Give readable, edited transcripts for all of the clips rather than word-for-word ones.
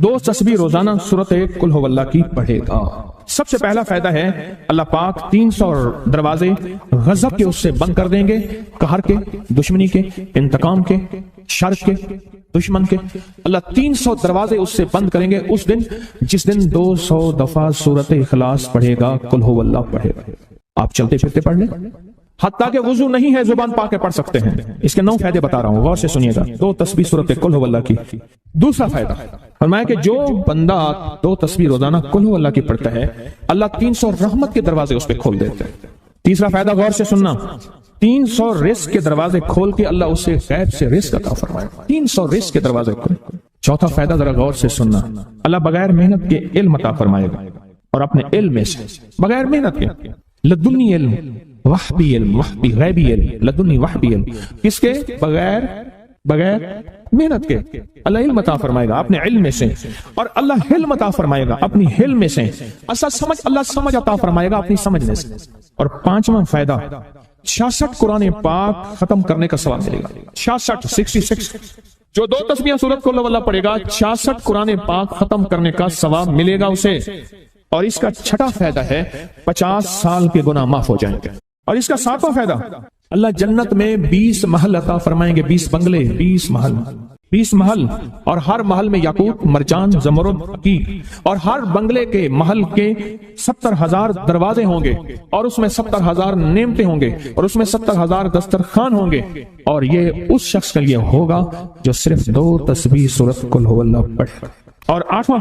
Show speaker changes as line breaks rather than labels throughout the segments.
2 تسبیح روزانہ سورت قل هو اللہ کی پڑھے گا۔ سب سے پہلا فائدہ ہے اللہ پاک 300 دروازے غضب کے اس سے بند کر دیں گے، قہر کے، دشمنی کے، انتقام کے، شر کے، دشمن کے۔ اللہ 300 دروازے اس سے بند کریں گے اس دن جس دن 200 دفعہ سورت اخلاص پڑھے گا، قل هو اللہ پڑھے گا۔ آپ چلتے پھرتے پڑھ لیں، حتیٰ کہ وضو نہیں ہے زبان پاک کے پڑھ سکتے ہیں۔ اس کے 9 فائدے بتا رہا ہوں، غور سے سنیے گا۔ 2 تسبیح سورت قل هو اللہ کی۔ دوسرا فائدہ فرمایا کہ جو بندہ 2 تسبیح روزانہ قل هو اللہ کی پڑھتا ہے، اللہ 300 رحمت کے دروازے اس پہ کھول دیتے ہیں۔ تیسرا فائدہ غور سے سننا، 300 رزق کے دروازے کھول کے اللہ اسے غیب سے رزق عطا فرمائے گا۔ 300 رزق کے دروازے کھول۔ چوتھا فائدہ ذرا غور سے سننا، اللہ بغیر محنت کے علم عطا فرمائے گا، اور اپنے علم میں سے بغیر محنت کے، لدنی علم، وحبی علم، وحبی غیبی علم، لدنی وحبی علم، کس کے؟ بغیر محنت کے اللہ علم عطا فرمائے گا اپنے علم میں سے، اور اللہ علم عطا فرمائے گا اپنی علم میں سے، اللہ سمجھ عطا فرمائے گا اپنی سمجھ میں سے۔ اور 5واں فائدہ 66 قرآن پاک ختم کرنے کا ثواب ملے گا۔ 66 جو 2 تسبیح سورت قل هو اللہ پڑھے گا، 66 قرآن پاک ختم کرنے کا ثواب ملے گا اسے۔ اور اس کا 6واں فائدہ ہے 50 سال کے گناہ معاف ہو جائیں گے۔ اور اس کا 7واں فائدہ اللہ جنت میں 20 محل عطا فرمائیں گے، 20 بنگلے، 20 محل، اور ہر محل میں یاقوت، مرجان، زمرد، عقیق، اور ہر بنگلے کے محل کے 70,000 دروازے ہوں گے، اور اس میں 70,000 نعمتیں ہوں گے، اور اس میں 70,000 دسترخوان ہوں گے، اور یہ اس شخص کے لیے ہوگا جو صرف 2 تسبیح سورت قل هو اللہ پڑھے۔ اور 8واں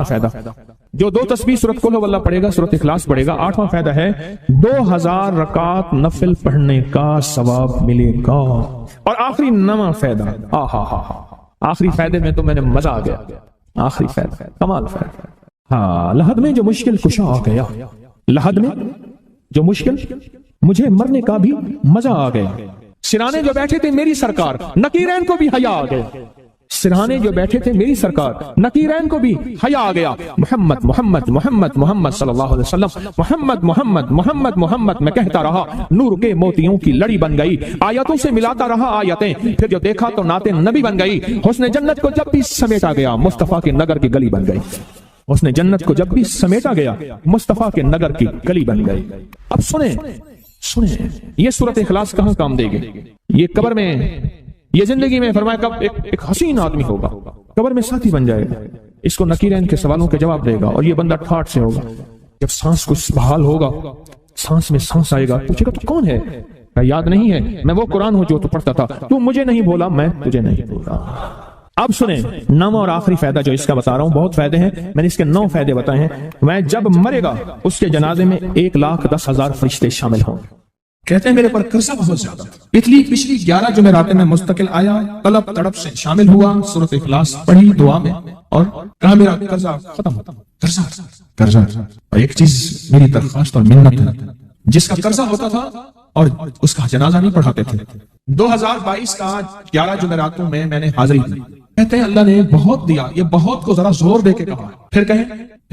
فائدہ جو 2 تسبیح سورت قل هو اللہ پڑھے گا، سورت اخلاص پڑھے گا، 8واں فائدہ ہے 2000 رکعت نفل پڑھنے کا ثواب ملے گا۔ اور آخری 9واں فائدہ، آخری فائدے میں تو میں نے مزہ آ گیا، آخری فائدہ کمال فائدہ، لحد میں جو مشکل کشا آ گیا، لحد میں جو مشکل، مجھے مرنے کا بھی مزہ آ گیا، سرانے جو بیٹھے تھے میری سرکار، نکیرین کو بھی حیا آ گیا، سرہانے جو بیٹھے تھے میری سرکار، نکیرین کو بھی حیا آ گیا، محمد محمد محمد محمد صلی اللہ علیہ وسلم، محمد محمد محمد محمد میں کہتا رہا، نور کے موتیوں کی لڑی بن گئی، آیتوں سے ملاتا رہا آیتیں، پھر جو دیکھا تو نعت نبی بن گئی، حسن جنت کو جب بھی سمیٹا گیا مصطفیٰ کے نگر کی گلی بن گئی، حسن جنت کو جب بھی سمیٹا گیا مصطفیٰ کے نگر کی گلی بن گئی۔ اب سنیں یہ سورت اخلاص کہاں کام دے گی؟ یہ قبر میں، یہ زندگی میں فرمایا کب ایک حسین آدمی ہوگا، قبر میں ساتھی بن جائے گا، اس کو نکیرین کے سوالوں کے جواب دے گا، اور یہ بندہ ٹھاٹ سے ہوگا، جب سانس کچھ بحال ہوگا، سانس میں سانس آئے گا، پوچھے گا تو کون ہے؟ یاد نہیں ہے، میں وہ قرآن ہوں جو تو پڑھتا تھا، تو مجھے نہیں بولا، میں تجھے نہیں بولا۔ اب سنیں 9واں اور آخری فائدہ جو اس کا بتا رہا ہوں، بہت فائدے ہیں، میں نے اس کے 9 فائدے بتائے ہیں۔ میں جب مرے گا اس کے جنازے میں 1,10,000 فرشتے شامل ہوں۔
کہتے ہیں میرے پر قرضہ بہت زیادہ، پچھلی 11 جمعراتیں میں مستقل آیا، طلب تڑپ سے شامل ہوا، سورت اخلاص پڑھی دعا میں، اور کہا میرا قرضہ ختم ہوتا۔ قرضہ اور ایک چیز میری درخواست اور منت ہے، جس کا قرضہ ہوتا تھا اور اس کا جنازہ نہیں پڑھاتے تھے، 2022 کا 11 جمعراتوں میں نے حاضری دی۔ کہتے ہیں اللہ نے بہت دیا، یہ بہت کو ذرا زور دے کے کہا، پھر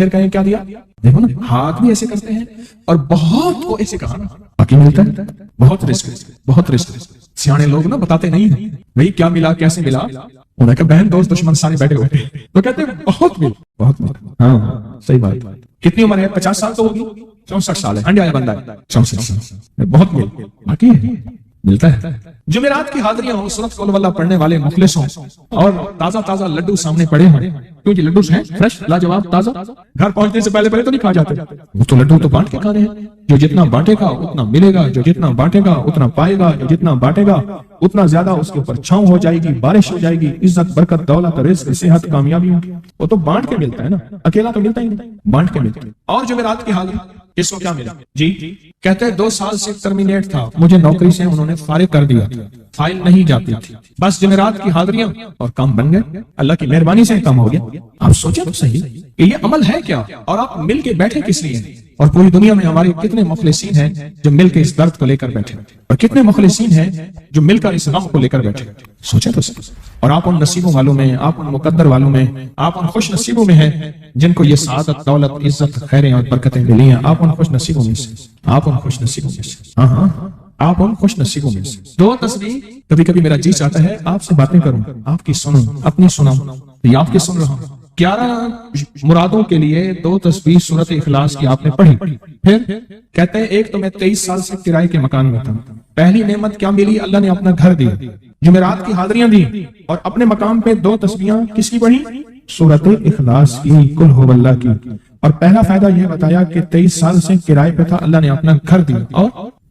کہیں کیا دیا؟ دیکھو نا، ہاتھ بھی ایسے کرتے ہیں اور بہت کو ایسے کہا، باقی ملتا ہے، بہت رزق۔ سیانے لوگ نا بتاتے نہیں ہیں بھئی کیا ملا، کیسے ملا، انہوں نے کہا بہن دوست دشمن سارے بیٹھے ہوئے تھے، تو کہتے ہیں بہت مل۔ ہاں صحیح بات۔ کتنی عمر ہے؟ 50 سال تو ہوگی، 64 سال ہے، انڈیا بندہ ہے، 64 سال، بہت مل، باقی ہے، ملتا ہے۔ جمعرات کی حاضریاں ہوں، سورت قل واللہ پڑھنے والے مخلص ہوں، اور تازہ لڈو سامنے پڑے ہوں، کیونکہ لڈو ہیں فریش، لاجواب، تازہ، گھر پہنچنے سے پہلے تو نہیں کھا جاتے، وہ تو لڈو تو بانٹ کے کھانے ہیں، جو جتنا بانٹے گا اتنا ملے گا، جو جتنا بانٹے گا اتنا پائے گا، جو جتنا بانٹے گا اتنا زیادہ اس کے اوپر چھاؤں ہو جائے گی، بارش ہو جائے گی، عزت، برکت، دولت، رزق، صحت، کامیابی ہوگی۔ وہ تو بانٹ کے ملتا ہے نا، اکیلا تو ملتا ہی نہیں، بانٹ کے ملتا ہے۔ اور جمعرات کی حاضری اس کو کیا ملا؟ جی کہتے ہیں 2 سال سے ٹرمینیٹ تھا، مجھے نوکری سے انہوں نے فارغ کر دیا، فائل نہیں جاتی تھی، بس جمعرات کی حاضریاں اور کام بن گئے، اللہ کی مہربانی سے کام ہو گیا۔ آپ سوچیں تو صحیح کہ یہ عمل ہے کیا، اور آپ مل کے بیٹھے کس لیے؟ اور پوری دنیا میں ہمارے کتنے مخلصین ہیں جو مل کے اس درد کو لے کر بیٹھے، اور کتنے مخلصین ہیں جو مل کر اس غم کو لے کر بیٹھے، سوچیں تو صحیح۔ اور آپ ان نصیبوں والوں میں، آپ ان مقدر والوں میں، آپ ان خوش نصیبوں میں ہیں جن کو یہ سعادت، دولت، عزت، خیریں اور برکتیں ملی ہیں، آپ ان خوش نصیبوں میں سے، آپ ان خوش نصیبوں میں سے، ہاں آپ ان خوش نصیبوں میں سے۔ 2 تسبیح، کبھی کبھی میرا جی چاہتا ہے آپ سے باتیں کروں، آپ کی سنوں، اپنی سناؤں، یہ آپ کے سن رہا ہوں 11 مرادوں کے لیے 2 تسبیح سورت اخلاص کی آپ نے پڑھی. پھر کہتے ہیں ایک تو میں 23 سال سے کرائے کے مکان میں تھا. پہلی نعمت کیا ملی؟ اللہ نے اپنا گھر دیا، جمعرات کی حاضریاں دی، اور اپنے مقام پہ 2 تسبیحاں کس کی پڑھی؟ سورت اخلاص کی، قل هو اللہ کی. اور پہلا فائدہ یہ بتایا کہ 23 سال سے کرائے پہ تھا، اللہ نے اپنا گھر دیا، اور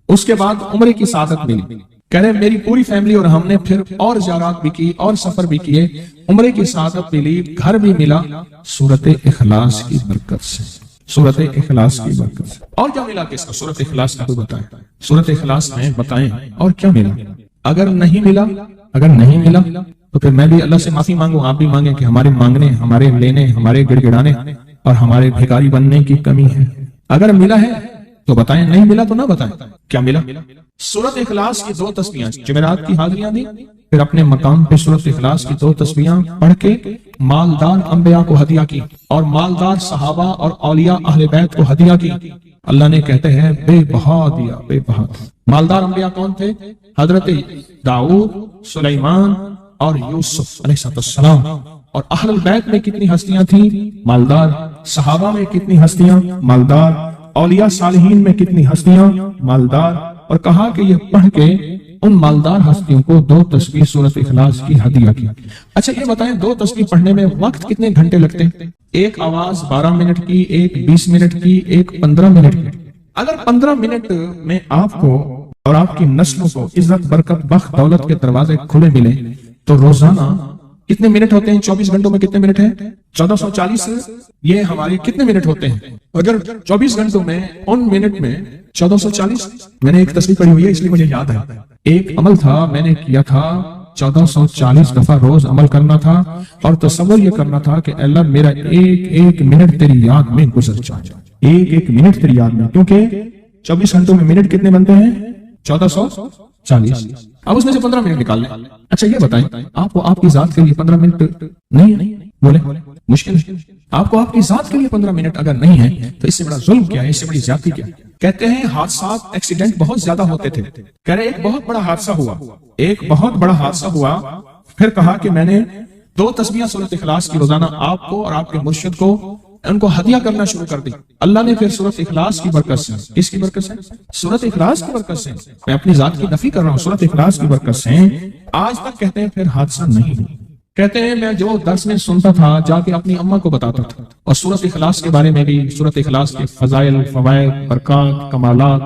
اس کے بعد عمرے کی سعادت ملی. کہہ رہے میری پوری فیملی اور ہم نے پھر اور زیارات بھی کی اور سفر بھی کیے، عمرے کی سعادت ملی، گھر بھی ملا سورت اخلاص کی برکت سے. سورت اخلاص کی برکت سے. اور کیا ملا کس کا؟ سورت اخلاص کا کوئی بتائیں، سورت اخلاص میں بتائیں اور کیا ملا. اگر نہیں ملا تو پھر میں بھی اللہ سے معافی مانگوں، آپ بھی مانگیں کہ ہمارے مانگنے، ہمارے لینے، ہمارے گڑ گڑانے اور ہمارے بھکاری بننے کی کمی ہے. اگر ملا ہے تو بتائیں، نہیں ملا تو نہ بتائیں. کیا ملا؟ سورت اخلاص کی 2 تسبیحاں، جمعرات کی حاضریاں دی، پھر اپنے مقام پہ سورت اخلاص کی 2 تسبیحاں پڑھ کے مالدار انبیاء کو ہدیہ کی اور مالدار صحابہ اور اولیاء اہل بیت کو ہدیہ کی. اللہ نے کہتے ہیں بے بہا دیا، بے بہا. مالدار انبیاء کون تھے؟ حضرت داؤد، سلیمان اور یوسف علیہ السلام. اور اہل بیت میں کتنی ہستیاں تھیں؟ مالدار. صحابہ میں کتنی ہستیاں؟ مالدار. اولیاء صالحین میں کتنی ہستیاں؟ مالدار. اور کہا کہ یہ پڑھ کے ان مالدار ہستیوں کو 2 تسبیح سورت اخلاص کی ہدیہ کی. اچھا یہ بتائیں 2 تسبیح پڑھنے میں وقت کتنے گھنٹے لگتے ہیں؟ ایک آواز 12 منٹ کی، ایک 20 منٹ کی، ایک 15 منٹ کی. اگر 15 منٹ میں آپ کو اور آپ کی نسلوں کو عزت، برکت، بخت، دولت کے دروازے کھلے ملے تو روزانہ کتنے منٹ ہوتے ہیں؟ 24 گھنٹوں میں کتنے منٹ ہیں؟ 1440. یہ ہمارے کتنے منٹ ہوتے ہیں؟ اگر 24 گھنٹوں میں ان منٹ میں 1440. میں نے ایک تصویر پڑھی ہوئی ہے اس لیے مجھے یاد ہے. ایک عمل تھا میں نے کیا تھا 1440 دفعہ روز عمل کرنا تھا، اور تصور یہ کرنا تھا کہ اللہ میرا ایک منٹ تیری یاد میں گزر جائے، ایک منٹ تیری یاد میں. کیونکہ 24 گھنٹوں میں منٹ کتنے بنتے ہیں؟ 1440. اب اس میں سے 15 منٹ نکال لیں. اچھا یہ بتائیں آپ کو آپ کی ذات کے لیے 15 منٹ نہیں بولے مشکل ہے. آپ کو آپ کی ذات کے لیے 15 منٹ اگر نہیں ہے تو اس سے بڑا ظلم کیا ہے، اس سے بڑی زیادتی کیا ہے؟ کہتے ہیں حادثات، ایکسیڈنٹ بہت زیادہ ہوتے تھے. کہہ رہے ایک بہت بڑا حادثہ ہوا، پھر کہا کہ میں نے 2 تسبیحاں سورت اخلاص کی روزانہ آپ کو اور آپ کے مرشد کو ان کو ہدیہ کرنا شروع کر دی. اللہ نے پھر سورت اخلاص کی برکت سے، کس کی برکت سے؟ سورت اخلاص کی برکت سے. میں اپنی ذات کی نفی کر رہا ہوں، سورت اخلاص کی برکت سے آج تک کہتے ہیں پھر حادثہ نہیں ہوا. کہتے ہیں میں جو درس میں سنتا تھا جا کے اپنی اماں کو بتاتا تھا، اور سورت اخلاص کے بارے میں بھی، سورت اخلاص کے فضائل، فوائد، برکات، کمالات.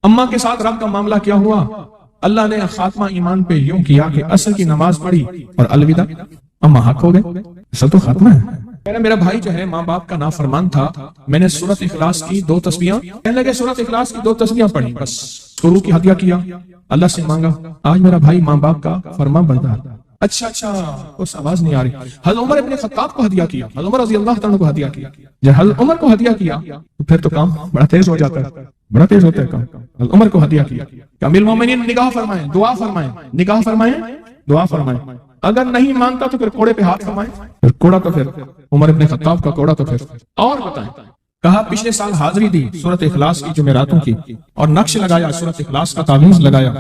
اماں کے ساتھ رب کا معاملہ کیا ہوا؟ اللہ نے خاتمہ ایمان پہ یوں کیا کہ عصر کی نماز پڑھی اور الوداع. اماں حق ہو گئے، اصل تو خاتمہ ہے. میرا بھائی جو ہے ماں باپ کا نافرمان تھا، میں نے سورت اخلاص کی 2 تسبیحاں، کہنے لگے سورت اخلاص کی 2 تسبیحاں پڑھی، بس شروع کی ہدیہ کیا، اللہ سے مانگا. آج میرا بھائی ماں باپ کا فرما بردار. اچھا اس آواز نہیں آ رہی. حضرت عمر ابن خطاب کو ہدیہ کیا، حضرت عمر رضی اللہ تعالیٰ کو ہدیہ کیا. جب حضرت عمر کو ہدیہ کیا تو پھر تو کام بڑا تیز ہو جاتا ہے، بڑا تیز ہوتا ہے کام. حضرت عمر کو ہدیہ کیا کہ امیر المومنین نگاہ فرمائیں، دعا فرمائیں، نگاہ فرمائیں، دعا فرمائیں. اگر نہیں مانتا تو پھر کوڑے پہ ہاتھ فرمائیں. پھر کوڑا تو پھر عمر ابن خطاب کا کوڑا تو پھر. اور بتائیں کہا پچھلے سال حاضری دی سورت اخلاص کی جمعراتوں کی، اور نقش لگایا سورت اخلاص کا تعویذ لگایا.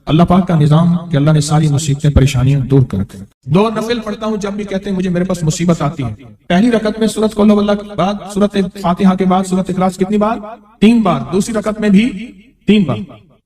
اللہ پاک کا نظام کہ اللہ نے ساری مصیبتیں، پریشانیاں دور کر دیں. 2 نفل پڑھتا ہوں جب بھی کہتے ہیں مجھے میرے پاس مصیبت آتی ہے. پہلی رکعت میں سورت قل واللہ کے بعد سورت فاتحہ کے بعد سورت اخلاص کتنی بار؟ 3 بار. دوسری رکعت میں بھی 3 بار.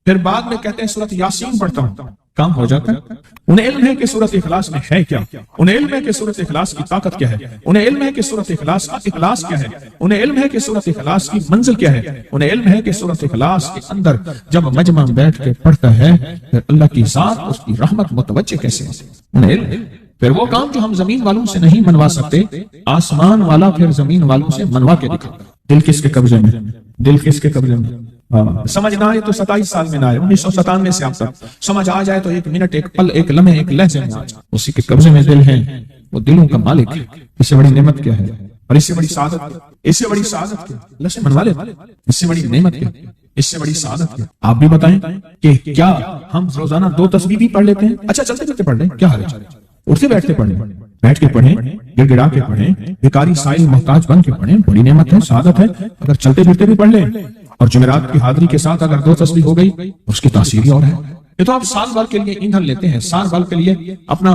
پھر بعد میں کہتے ہیں سورت یاسین پڑھتا ہوں. کام ہو جاتا ہے. انہیں علم ہے کہ سورت اخلاص میں ہے کیا، انہیں علم ہے کہ سورت اخلاص کی طاقت کیا ہے، انہیں علم ہے کہ سورت اخلاص کا اخلاص کیا ہے، انہیں علم ہے کہ سورت اخلاص کی منزل کیا ہے، انہیں علم ہے کہ سورت اخلاص کے اندر جب مجمع بیٹھ کے پڑھتا ہے پھر اللہ کی ذات، اس کی رحمت متوجہ کیسے ہے. انہیں علم. پھر وہ کام جو ہم زمین والوں سے نہیں منوا سکتے، آسمان والا پھر زمین والوں سے منوا کے دکھا. دل کس کے قبضے میں؟ دل کس کے قبضے میں؟ سمجھ نہ آئے تو 27 سال میں نہ آئے، 1997 سے اب تک سمجھ آ جائے تو 1 منٹ، 1 پل، 1 لمحے، 1 لہجے میں آ جائے. اسی کے قبضے میں دل ہے، وہ دلوں کا مالک ہے. اس سے بڑی نعمت کیا ہے؟ اور اس سے بڑی سعادت، اس سے بڑی سعادت کیا؟ اللہ سے منوا لیتا. اس سے بڑی نعمت کیا؟ اس سے بڑی سعادت کیا؟ آپ بھی بتائیں کہ کیا ہم روزانہ 2 تسبیح بھی پڑھ لیتے ہیں؟ اچھا چلتے چلتے پڑھ لیں، کیا حرج ہے؟ اٹھتے بیٹھتے پڑھیں، بیٹھ کے پڑھیں، گڑ گڑا کے پڑھیں، بھکاری سائل محتاج بن کے پڑھیں. بڑی نعمت ہے، سعادت ہے. اگر چلتے پھرتے بھی پڑھ لیں اور جمعرات کی حاضری کے ساتھ اگر 2 تسبیح ہو گئی اس کی تاثیر ہی اور ہے. یہ تو آپ سال بھر کے لیے ایندھن لیتے ہیں، سال بھر کے لیے اپنا